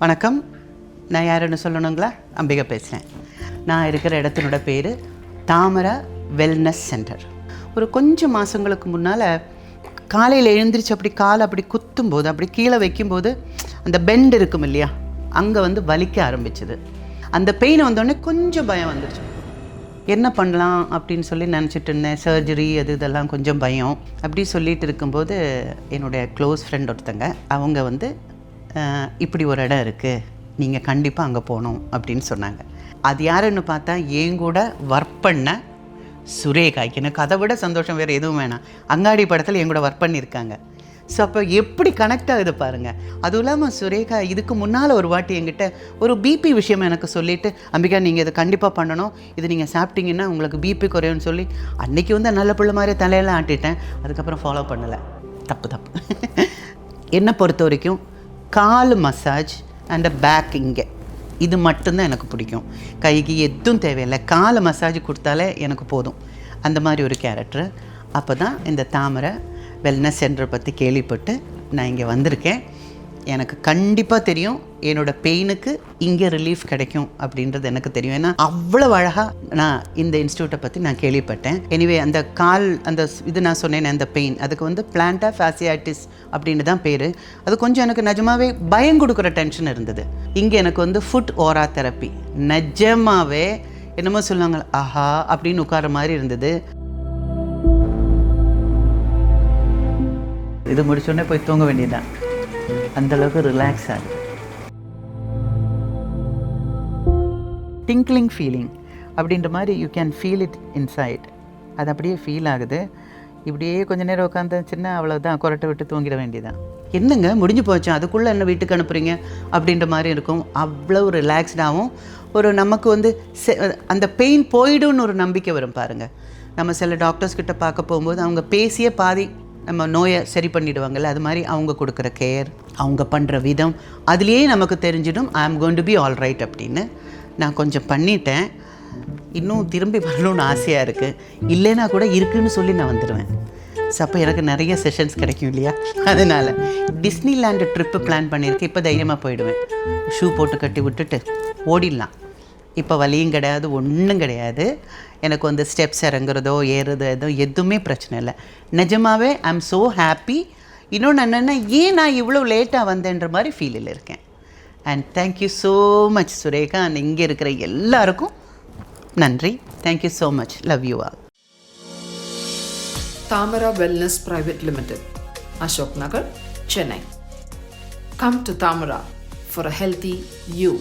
வணக்கம். நான் யாருன்னு சொல்லணுங்களா? அம்பிகா பேசுகிறேன். நான் இருக்கிற இடத்தினோட பேர் தாமரை வெல்னஸ் சென்டர். ஒரு கொஞ்சம் மாதங்களுக்கு முன்னால் காலையில் எழுந்திரிச்சு அப்படி காலை அப்படி குத்தும்போது அப்படி கீழே வைக்கும்போது அந்த பெண்ட் இருக்கும் இல்லையா, அங்கே வலிக்க ஆரம்பிச்சுது. அந்த பெயின் வந்தோடனே கொஞ்சம் பயம் வந்துடுச்சு. என்ன பண்ணலாம் அப்படின்னு சொல்லி நினச்சிட்டு இருந்தேன். சர்ஜரி இதெல்லாம் கொஞ்சம் பயம். அப்படி சொல்லிட்டு இருக்கும்போது என்னுடைய க்ளோஸ் ஃப்ரெண்ட் ஒருத்தங்க அவங்க இப்படி ஒரு இடம் இருக்குது, நீங்கள் கண்டிப்பாக அங்கே போகணும் அப்படின்னு சொன்னாங்க. அது யாருன்னு பார்த்தா என் கூட ஒர்க் பண்ண சுரேகா. எனக்கு அதை விட சந்தோஷம் வேறு எதுவும் வேணாம். அங்காடி படத்தில் என் கூட ஒர்க் பண்ணியிருக்காங்க. ஸோ அப்போ எப்படி கனெக்ட் ஆகுது பாருங்கள். அதுவும் இல்லாமல் சுரேகா இதுக்கு முன்னால் ஒரு வாட்டி என்கிட்ட ஒரு பிபி விஷயம் எனக்கு சொல்லிவிட்டு, அம்பிகா நீங்கள் இதை கண்டிப்பாக பண்ணணும், இது நீங்கள் சாப்பிட்டீங்கன்னா உங்களுக்கு பிபி குறையும்னு சொல்லி அன்றைக்கி நல்ல பிள்ளை மாதிரி தலையெல்லாம் ஆட்டிட்டேன். அதுக்கப்புறம் ஃபாலோ பண்ணலை. தப்பு. என்னை பொறுத்த வரைக்கும் கால் மசாஜ் அண்ட் பேக் இங்கே இது மட்டும்தான் எனக்கு பிடிக்கும். கைக்கு எதுவும் தேவையில்லை, காலை மசாஜ் கொடுத்தாலே எனக்கு போதும். அந்த மாதிரி ஒரு கேரக்டர். அப்போ தான் இந்த தாமரை வெல்னஸ் சென்டரை பற்றி கேள்விப்பட்டு நான் இங்கே வந்திருக்கேன். எனக்கு கண்டிப்பாக தெரியும் என்னோடய பெயினுக்கு இங்கே ரிலீஃப் கிடைக்கும் அப்படின்றது எனக்கு தெரியும். ஏன்னா அவ்வளோ அழகாக நான் இந்த இன்ஸ்டியூட்டை பற்றி நான் கேள்விப்பட்டேன். எனிவே அந்த கால் அந்த இது நான் சொன்னேன், அந்த பெயின் அதுக்கு பிளான்டா ஃபேசியாட்டிஸ் அப்படின்னு தான் பேர். அது கொஞ்சம் எனக்கு நிஜமாகவே பயம் கொடுக்குற டென்ஷன் இருந்தது. இங்கே எனக்கு ஃபுட் ஓரா தெரப்பி நிஜமாகவே என்னமோ சொல்லுவாங்க ஆஹா அப்படின்னு உட்கார மாதிரி இருந்தது. இது முடிச்சோடனே போய் தூங்க வேண்டியதுதான், அந்தளவுக்கு ரிலாக்ஸ் ஆகுது. டிங்க்லிங் ஃபீலிங் அப்படின்ற மாதிரி you can feel it inside. அது அப்படியே ஃபீல் ஆகுது. இப்படியே கொஞ்சம் நேரம் உட்காந்துச்சுன்னா அவ்வளோதான், கொரட்டை விட்டு தூங்கிட வேண்டியதான். என்னங்க முடிஞ்சு போச்சு, அதுக்குள்ளே என்ன வீட்டுக்கு அனுப்புகிறீங்க அப்படின்ற மாதிரி இருக்கும். அவ்வளோ ரிலாக்ஸ்டாகவும் ஒரு நமக்கு அந்த பெயின் போயிடும்னு ஒரு நம்பிக்கை வரும் பாருங்கள். நம்ம சில டாக்டர்ஸ்கிட்ட பார்க்க போகும்போது அவங்க பேசியே பாதி நம்ம நோயை சரி பண்ணிவிடுவாங்கள்ல, அது மாதிரி அவங்க கொடுக்குற கேர், அவங்க பண்ணுற விதம் அதுலேயே நமக்கு தெரிஞ்சிடும் I am going to be all right அப்படின்னு. நான் கொஞ்சம் பண்ணிட்டேன். இன்னும் திரும்பி வரணும்னு ஆசையாக இருக்குது. இல்லைன்னா கூட இருக்குதுன்னு சொல்லி நான் வந்துடுவேன். ஸோ அப்போ எனக்கு நிறைய செஷன்ஸ் கிடைக்கும் இல்லையா. அதனால் டிஸ்னிலேண்டு ட்ரிப்பு பிளான் பண்ணியிருக்கேன். இப்போ தைரியமாக போயிடுவேன். ஷூ போட்டு கட்டி விட்டுட்டு ஓடிடலாம். இப்போ வலியும் கிடையாது, ஒன்றும் கிடையாது. எனக்கு ஸ்டெப்ஸ் இறங்குறதோ ஏறுறதோ எதுவுமே பிரச்சனை இல்லை. நிஜமாகவே ஐ எம் ஸோ ஹாப்பி. இன்னொன்று என்னென்னா, ஏன் நான் இவ்வளோ லேட்டாக வந்தேன்ற மாதிரி ஃபீலில் இருக்கேன். And thank you so much Sureka. And இங்கே இருக்கிற எல்லாருக்கும் நன்றி. Thank you so much. Love you all. Tamara Wellness Private Limited, Ashok Nagar, Chennai. Come to Tamara for a healthy you.